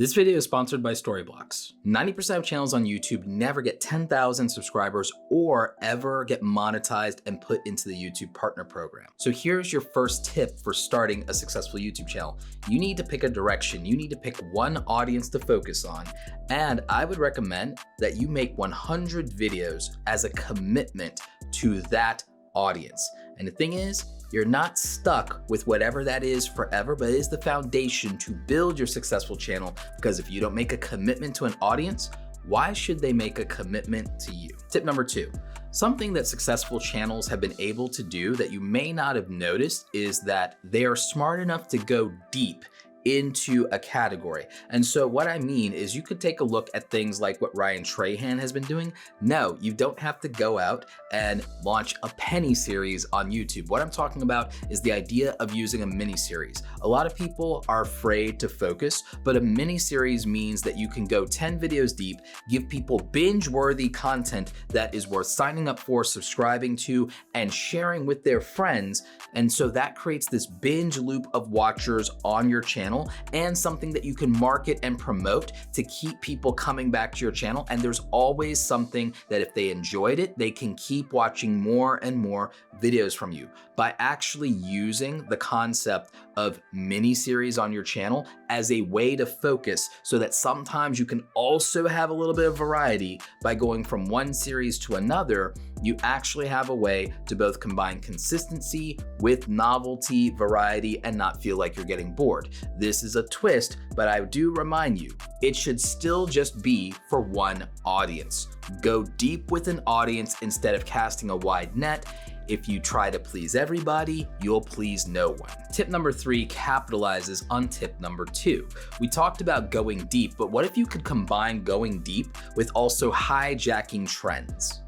This video is sponsored by Storyblocks. 90% of channels on YouTube never get 10,000 subscribers or ever get monetized and put into the YouTube Partner Program. So here's your first tip for starting a successful YouTube channel. You need to pick a direction. You need to pick one audience to focus on. And I would recommend that you make 100 videos as a commitment to that audience. And the thing is, you're not stuck with whatever that is forever, but it is the foundation to build your successful channel, because if you don't make a commitment to an audience, why should they make a commitment to you? Tip number 2, something that successful channels have been able to do that you may not have noticed is that they are smart enough to go deep into a category. And so what I mean is you could take a look at things like what Ryan Trahan has been doing. No, you don't have to go out and launch a penny series on YouTube. What I'm talking about is the idea of using a mini series. A lot of people are afraid to focus, but a mini series means that you can go 10 videos deep, give people binge-worthy content that is worth signing up for, subscribing to, and sharing with their friends. And so that creates this binge loop of watchers on your channel, and something that you can market and promote to keep people coming back to your channel. And there's always something that if they enjoyed it, they can keep watching more and more videos from you. By actually using the concept of mini series on your channel as a way to focus, so that sometimes you can also have a little bit of variety by going from one series to another, you actually have a way to both combine consistency with novelty, variety, and not feel like you're getting bored. This is a twist, but I do remind you, it should still just be for one audience. Go deep with an audience instead of casting a wide net. If you try to please everybody, you'll please no one. Tip number 3 capitalizes on tip number 2. We talked about going deep, but what if you could combine going deep with also hijacking trends?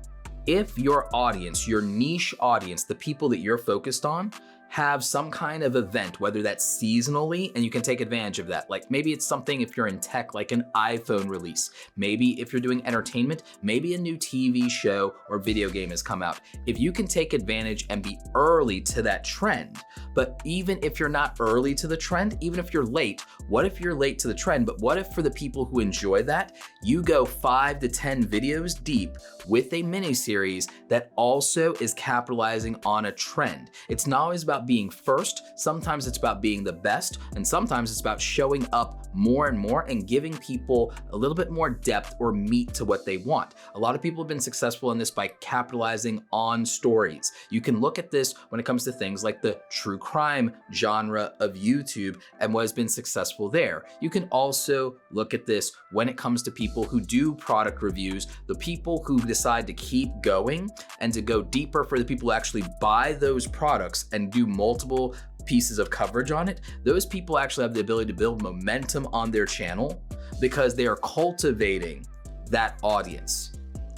If your audience, your niche audience, the people that you're focused on, have some kind of event, whether that's seasonally, and you can take advantage of that. Like maybe it's something if you're in tech, like an iPhone release. Maybe if you're doing entertainment, maybe a new TV show or video game has come out. If you can take advantage and be early to that trend, but even if you're not early to the trend, even if you're late, what if you're late to the trend? But what if for the people who enjoy that, you go 5 to 10 videos deep with a mini series that also is capitalizing on a trend? It's not always about being first, sometimes it's about being the best, and sometimes it's about showing up more and more and giving people a little bit more depth or meat to what they want. A lot of people have been successful in this by capitalizing on stories. You can look at this when it comes to things like the true crime genre of YouTube and what has been successful there. You can also look at this when it comes to people who do product reviews, the people who decide to keep going and to go deeper for the people who actually buy those products and do multiple pieces of coverage on it. Those people actually have the ability to build momentum on their channel because they are cultivating that audience.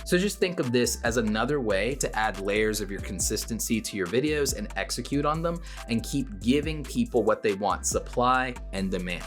So just think of this as another way to add layers of your consistency to your videos and execute on them and keep giving people what they want, supply and demand.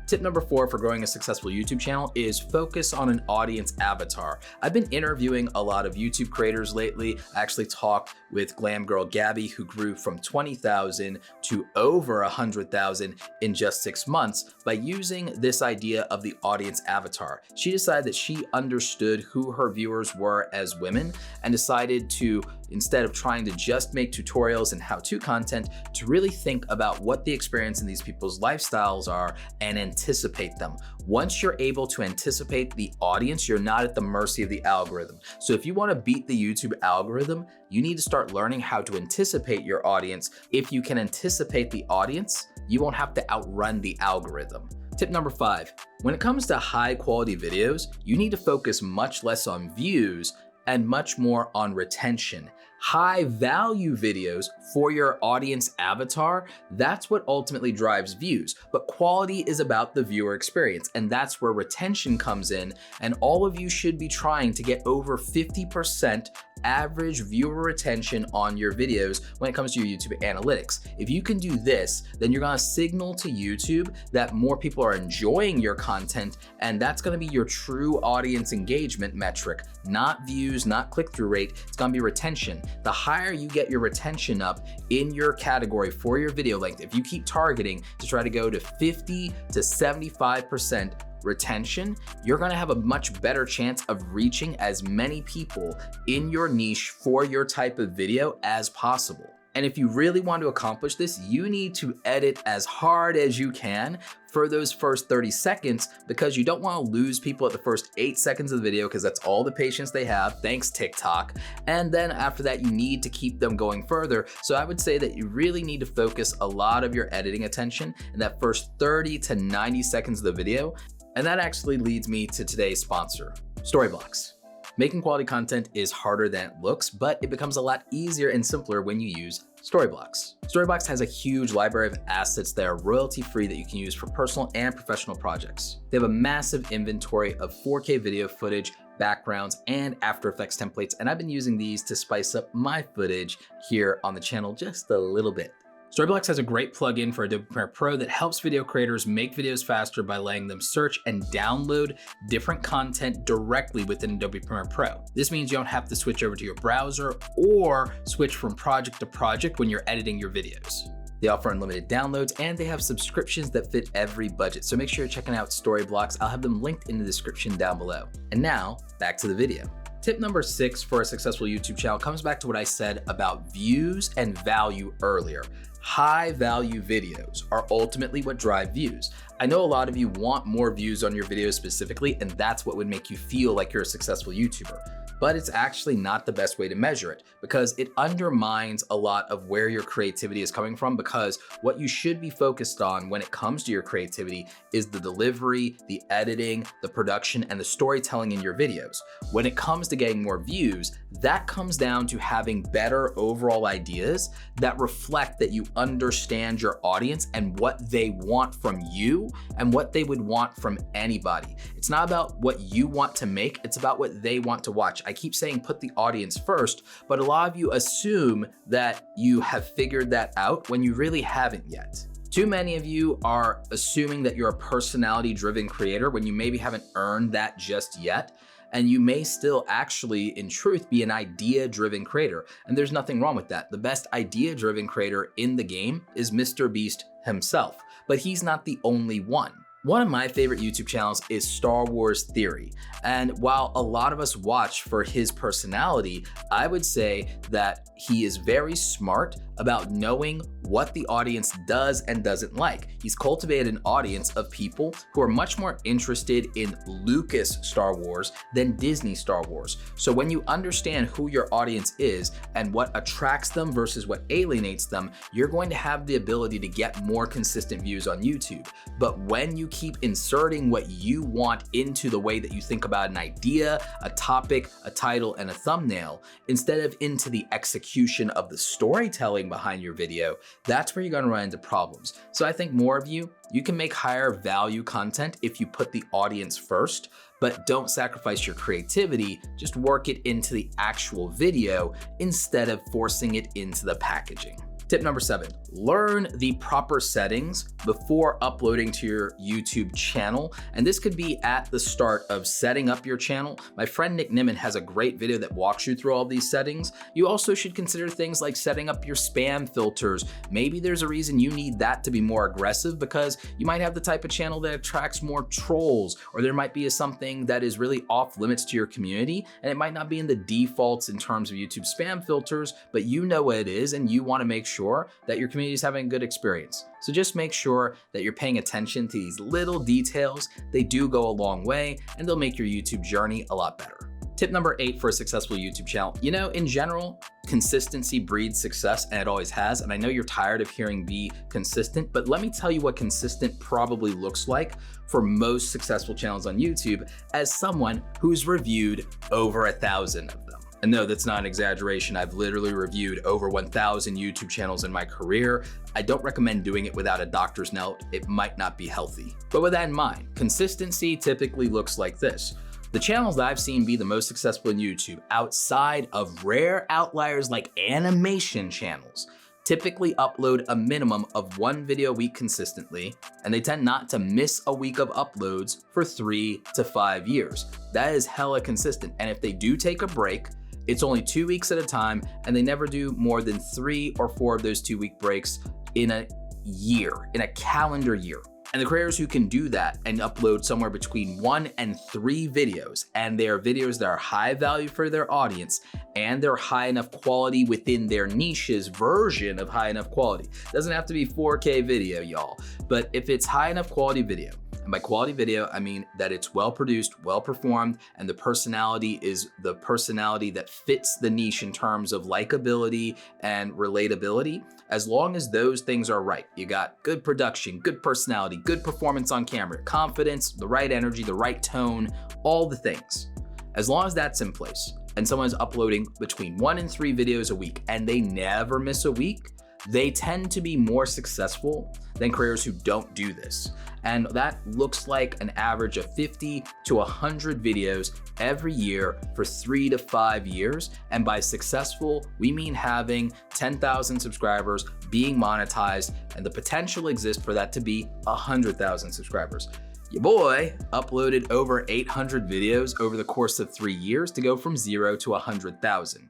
Tip number 4 for growing a successful YouTube channel is focus on an audience avatar. I've been interviewing a lot of YouTube creators lately. I actually talked with Glam Girl Gabby, who grew from 20,000 to over 100,000 in just 6 months by using this idea of the audience avatar. She decided that she understood who her viewers were as women and decided to, instead of trying to just make tutorials and how-to content, to really think about what the experience in these people's lifestyles are and anticipate them. Once you're able to anticipate the audience, you're not at the mercy of the algorithm. So if you want to beat the YouTube algorithm, you need to start learning how to anticipate your audience. If you can anticipate the audience, you won't have to outrun the algorithm. Tip number 5, when it comes to high quality videos, you need to focus much less on views and much more on retention. High value videos for your audience avatar, that's what ultimately drives views. But quality is about the viewer experience, and that's where retention comes in. And all of you should be trying to get over 50% average viewer retention on your videos when it comes to your YouTube analytics. If you can do this, then you're gonna signal to YouTube that more people are enjoying your content, and that's gonna be your true audience engagement metric, not views, not click-through rate, it's gonna be retention. The higher you get your retention up in your category for your video length, if you keep targeting to try to go to 50 to 75% retention, you're gonna have a much better chance of reaching as many people in your niche for your type of video as possible. And if you really want to accomplish this, you need to edit as hard as you can for those first 30 seconds because you don't want to lose people at the first 8 seconds of the video because that's all the patience they have, thanks TikTok. And then after that, you need to keep them going further. So I would say that you really need to focus a lot of your editing attention in that first 30 to 90 seconds of the video. And that actually leads me to today's sponsor, Storyblocks. Making quality content is harder than it looks, but it becomes a lot easier and simpler when you use Storyblocks. Storyblocks has a huge library of assets that are royalty-free that you can use for personal and professional projects. They have a massive inventory of 4K video footage, backgrounds, and After Effects templates, and I've been using these to spice up my footage here on the channel just a little bit. Storyblocks has a great plugin for Adobe Premiere Pro that helps video creators make videos faster by letting them search and download different content directly within Adobe Premiere Pro. This means you don't have to switch over to your browser or switch from project to project when you're editing your videos. They offer unlimited downloads and they have subscriptions that fit every budget. So make sure you're checking out Storyblocks. I'll have them linked in the description down below. And now back to the video. Tip number 6 for a successful YouTube channel comes back to what I said about views and value earlier. High value videos are ultimately what drive views. I know a lot of you want more views on your videos specifically, and that's what would make you feel like you're a successful YouTuber. But it's actually not the best way to measure it because it undermines a lot of where your creativity is coming from, because what you should be focused on when it comes to your creativity is the delivery, the editing, the production, and the storytelling in your videos. When it comes to getting more views, that comes down to having better overall ideas that reflect that you understand your audience and what they want from you and what they would want from anybody. It's not about what you want to make, it's about what they want to watch. I keep saying put the audience first, but a lot of you assume that you have figured that out when you really haven't yet. Too many of you are assuming that you're a personality-driven creator when you maybe haven't earned that just yet. And you may still actually, in truth, be an idea-driven creator. And there's nothing wrong with that. The best idea-driven creator in the game is Mr. Beast himself, but he's not the only one. One of my favorite YouTube channels is Star Wars Theory. And while a lot of us watch for his personality, I would say that he is very smart about knowing what the audience does and doesn't like. He's cultivated an audience of people who are much more interested in Lucas Star Wars than Disney Star Wars. So when you understand who your audience is and what attracts them versus what alienates them, you're going to have the ability to get more consistent views on YouTube. But when you keep inserting what you want into the way that you think about an idea, a topic, a title, and a thumbnail, instead of into the execution of the storytelling behind your video, that's where you're gonna run into problems. So I think more of you can make higher value content if you put the audience first, but don't sacrifice your creativity, just work it into the actual video instead of forcing it into the packaging. Tip number 7, learn the proper settings before uploading to your YouTube channel. And this could be at the start of setting up your channel. My friend Nick Nimmin has a great video that walks you through all these settings. You also should consider things like setting up your spam filters. Maybe there's a reason you need that to be more aggressive because you might have the type of channel that attracts more trolls, or there might be something that is really off limits to your community, and it might not be in the defaults in terms of YouTube spam filters, but you know what it is and you wanna make sure that your community is having a good experience. So just make sure that you're paying attention to these little details. They do go a long way and they'll make your YouTube journey a lot better. Tip number 8 for a successful YouTube channel. You know, in general, consistency breeds success, and it always has. And I know you're tired of hearing be consistent, but let me tell you what consistent probably looks like for most successful channels on YouTube as someone who's reviewed over 1,000 of them. And no, that's not an exaggeration. I've literally reviewed over 1,000 YouTube channels in my career. I don't recommend doing it without a doctor's note. It might not be healthy. But with that in mind, consistency typically looks like this. The channels that I've seen be the most successful in YouTube, outside of rare outliers like animation channels, typically upload a minimum of 1 video a week consistently, and they tend not to miss a week of uploads for 3 to 5 years. That is hella consistent. And if they do take a break, it's only 2 weeks at a time, and they never do more than 3 or 4 of those 2-week breaks in a year, in a calendar year. And the creators who can do that and upload somewhere between 1 and 3 videos, and they are videos that are high value for their audience, and they're high enough quality within their niche's version of high enough quality. Doesn't have to be 4K video, y'all, but if it's high enough quality video, and by quality video, I mean that it's well produced, well performed, and the personality is the personality that fits the niche in terms of likability and relatability. As long as those things are right, you got good production, good personality, good performance on camera, confidence, the right energy, the right tone, all the things. As long as that's in place, and someone's uploading between 1 and 3 videos a week, and they never miss a week, they tend to be more successful than creators who don't do this. And that looks like an average of 50 to 100 videos every year for 3 to 5 years. And by successful, we mean having 10,000 subscribers, being monetized, and the potential exists for that to be 100,000 subscribers. Your boy uploaded over 800 videos over the course of 3 years to go from 0 to 100,000.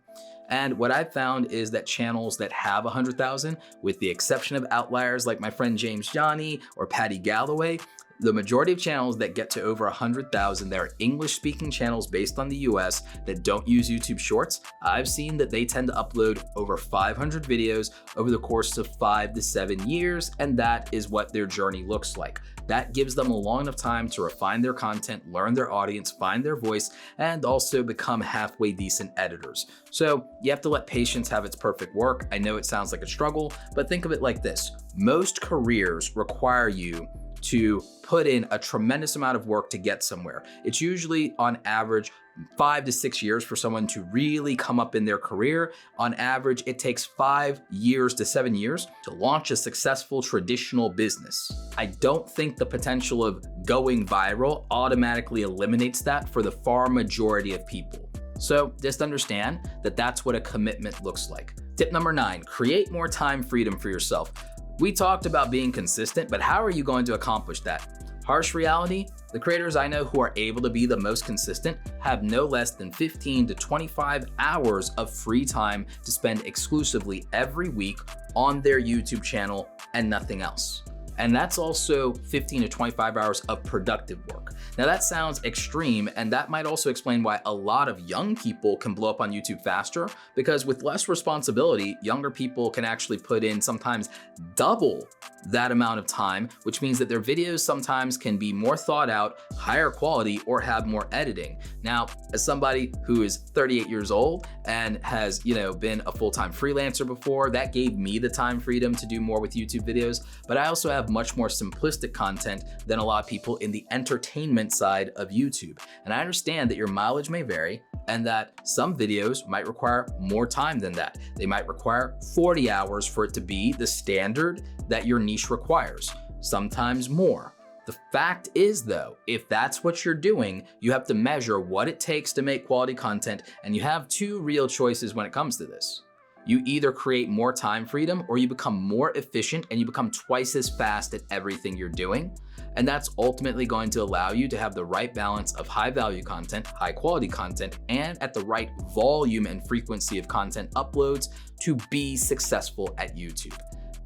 And what I've found is that channels that have 100,000, with the exception of outliers like my friend James Johnny or Patty Galloway, the majority of channels that get to over 100,000, they're English-speaking channels based on the US that don't use YouTube Shorts. I've seen that they tend to upload over 500 videos over the course of 5 to 7 years, and that is what their journey looks like. That gives them a long enough time to refine their content, learn their audience, find their voice, and also become halfway decent editors. So you have to let patience have its perfect work. I know it sounds like a struggle, but think of it like this. Most careers require you to put in a tremendous amount of work to get somewhere. It's usually on average 5 to 6 years for someone to really come up in their career. On average, it takes 5 years to 7 years to launch a successful traditional business. I don't think the potential of going viral automatically eliminates that for the far majority of people. So just understand that that's what a commitment looks like. Tip number 9, create more time freedom for yourself. We talked about being consistent, but how are you going to accomplish that? Harsh reality, the creators I know who are able to be the most consistent have no less than 15 to 25 hours of free time to spend exclusively every week on their YouTube channel and nothing else. And that's also 15 to 25 hours of productive work. Now that sounds extreme, and that might also explain why a lot of young people can blow up on YouTube faster, because with less responsibility, younger people can actually put in sometimes double that amount of time, which means that their videos sometimes can be more thought out, higher quality, or have more editing. Now, as somebody who is 38 years old and has, been a full-time freelancer before, that gave me the time freedom to do more with YouTube videos, but I also have much more simplistic content than a lot of people in the entertainment side of YouTube. And I understand that your mileage may vary and that some videos might require more time than that. They might require 40 hours for it to be the standard that your niche requires, sometimes more. The fact is though, if that's what you're doing, you have to measure what it takes to make quality content, and you have 2 real choices when it comes to this. You either create more time freedom or you become more efficient and you become twice as fast at everything you're doing. And that's ultimately going to allow you to have the right balance of high value content, high quality content, and at the right volume and frequency of content uploads to be successful at YouTube.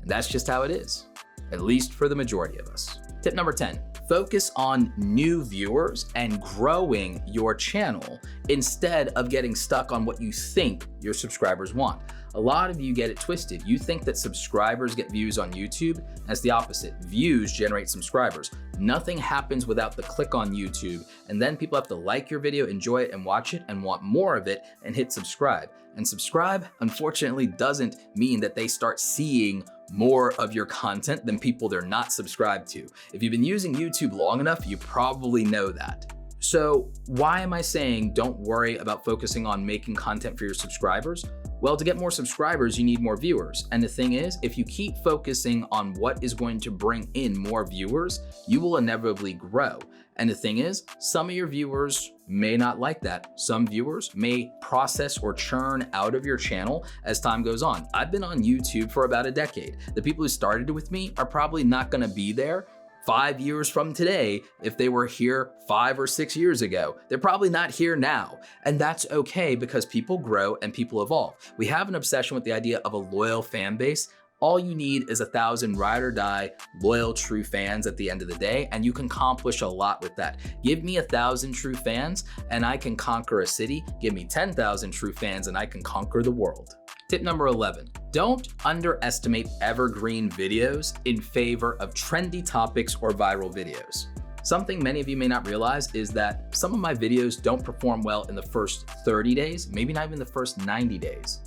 And that's just how it is, at least for the majority of us. Tip number 10, focus on new viewers and growing your channel instead of getting stuck on what you think your subscribers want. A lot of you get it twisted. You think that subscribers get views on YouTube, and it's the opposite. Views generate subscribers. Nothing happens without the click on YouTube, and then people have to like your video, enjoy it, and watch it, and want more of it, and hit subscribe. And subscribe, unfortunately, doesn't mean that they start seeing more of your content than people they're not subscribed to. If you've been using YouTube long enough, you probably know that. So why am I saying don't worry about focusing on making content for your subscribers? Well, to get more subscribers, you need more viewers. And the thing is, if you keep focusing on what is going to bring in more viewers, you will inevitably grow. And the thing is, some of your viewers may not like that. Some viewers may process or churn out of your channel as time goes on. I've been on YouTube for about a decade. The people who started with me are probably not gonna be there 5 years from today if they were here 5 or 6 years ago. They're probably not here now. And that's okay because people grow and people evolve. We have an obsession with the idea of a loyal fan base. All you need is 1,000 ride or die, loyal, true fans at the end of the day, and you can accomplish a lot with that. Give me 1,000 true fans and I can conquer a city. Give me 10,000 true fans and I can conquer the world. Tip number 11, don't underestimate evergreen videos in favor of trendy topics or viral videos. Something many of you may not realize is that some of my videos don't perform well in the first 30 days, maybe not even the first 90 days.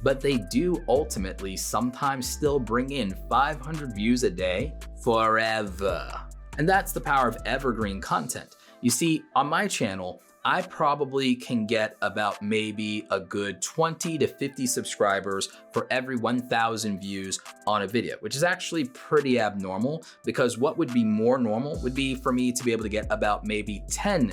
But they do ultimately sometimes still bring in 500 views a day forever. And that's the power of evergreen content. You see, on my channel, I probably can get about maybe a good 20 to 50 subscribers for every 1,000 views on a video, which is actually pretty abnormal, because what would be more normal would be for me to be able to get about maybe 10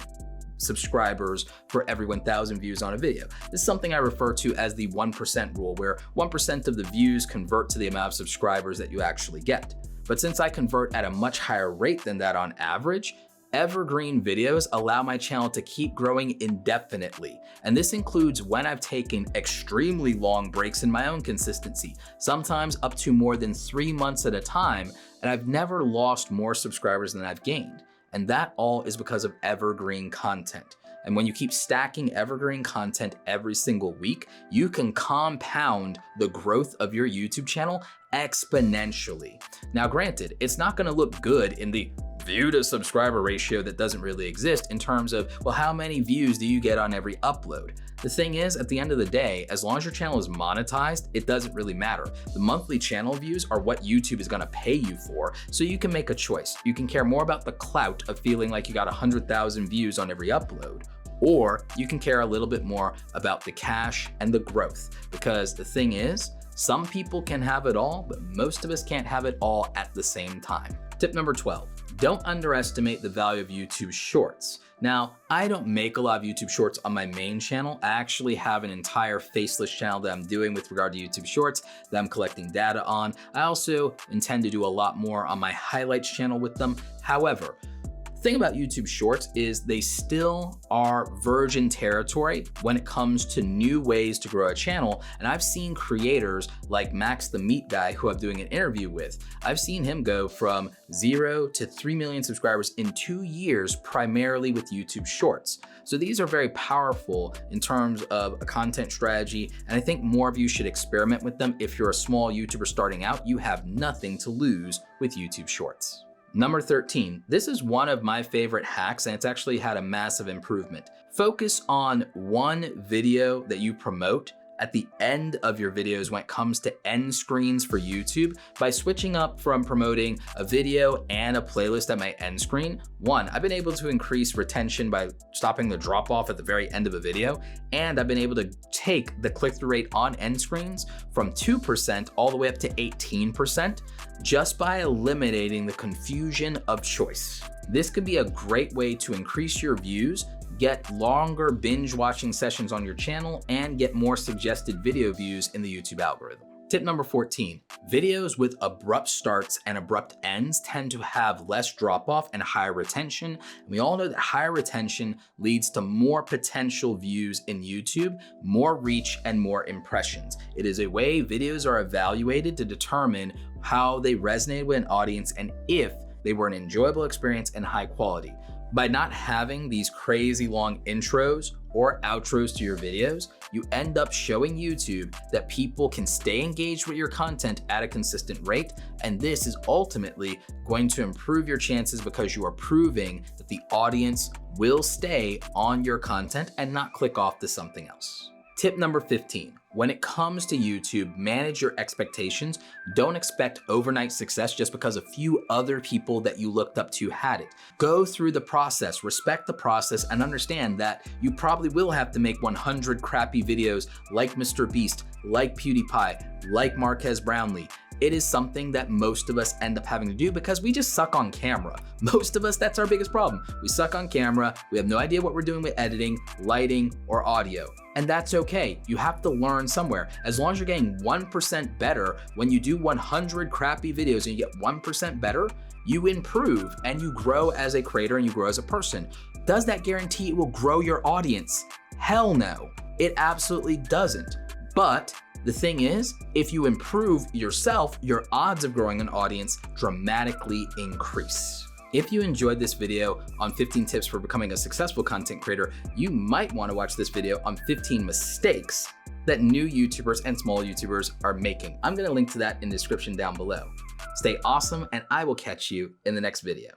subscribers for every 1,000 views on a video. This is something I refer to as the 1% rule, where 1% of the views convert to the amount of subscribers that you actually get. But since I convert at a much higher rate than that on average, evergreen videos allow my channel to keep growing indefinitely. And this includes when I've taken extremely long breaks in my own consistency, sometimes up to more than 3 months at a time, and I've never lost more subscribers than I've gained. And that all is because of evergreen content. And when you keep stacking evergreen content every single week, you can compound the growth of your YouTube channel exponentially. Now, granted, it's not gonna look good in the view to subscriber ratio that doesn't really exist in terms of, well, how many views do you get on every upload? The thing is, at the end of the day, as long as your channel is monetized, it doesn't really matter. The monthly channel views are what YouTube is gonna pay you for, so you can make a choice. You can care more about the clout of feeling like you got 100,000 views on every upload, or you can care a little bit more about the cash and the growth. Because the thing is, some people can have it all, but most of us can't have it all at the same time. Tip number 12, don't underestimate the value of YouTube Shorts. Now, I don't make a lot of YouTube Shorts on my main channel. I actually have an entire faceless channel that I'm doing with regard to YouTube Shorts that I'm collecting data on. I also intend to do a lot more on my highlights channel with them. However, the thing about YouTube Shorts is they still are virgin territory when it comes to new ways to grow a channel. And I've seen creators like Max the Meat Guy, who I'm doing an interview with. I've seen him go from 0 to 3 million subscribers in 2 years, primarily with YouTube Shorts. So these are very powerful in terms of a content strategy. And I think more of you should experiment with them. If you're a small YouTuber starting out, you have nothing to lose with YouTube Shorts. Number 13, this is one of my favorite hacks, and it's actually had a massive improvement. Focus on one video that you promote at the end of your videos when it comes to end screens for YouTube by switching up from promoting a video and a playlist at my end screen. One, I've been able to increase retention by stopping the drop off at the very end of a video, and I've been able to take the click-through rate on end screens from 2% all the way up to 18% just by eliminating the confusion of choice. This could be a great way to increase your views, get longer binge watching sessions on your channel, and get more suggested video views in the YouTube algorithm. Tip number 14, videos with abrupt starts and abrupt ends tend to have less drop off and higher retention. And we all know that higher retention leads to more potential views in YouTube, more reach, and more impressions. It is a way videos are evaluated to determine how they resonate with an audience and if they were an enjoyable experience and high quality. By not having these crazy long intros or outros to your videos, you end up showing YouTube that people can stay engaged with your content at a consistent rate, and this is ultimately going to improve your chances because you are proving that the audience will stay on your content and not click off to something else. Tip number 15, when it comes to YouTube, manage your expectations. Don't expect overnight success just because a few other people that you looked up to had it. Go through the process, respect the process, and understand that you probably will have to make 100 crappy videos like Mr. Beast, like PewDiePie, like Marquez Brownlee. It is something that most of us end up having to do because we just suck on camera. Most of us, that's our biggest problem. We suck on camera, we have no idea what we're doing with editing, lighting, or audio. And that's okay, you have to learn somewhere. As long as you're getting 1% better, when you do 100 crappy videos and you get 1% better, you improve and you grow as a creator and you grow as a person. Does that guarantee it will grow your audience? Hell no, it absolutely doesn't. But The thing is, if you improve yourself, your odds of growing an audience dramatically increase. If you enjoyed this video on 15 tips for becoming a successful content creator, you might want to watch this video on 15 mistakes that new YouTubers and small YouTubers are making. I'm going to link to that in the description down below. Stay awesome, and I will catch you in the next video.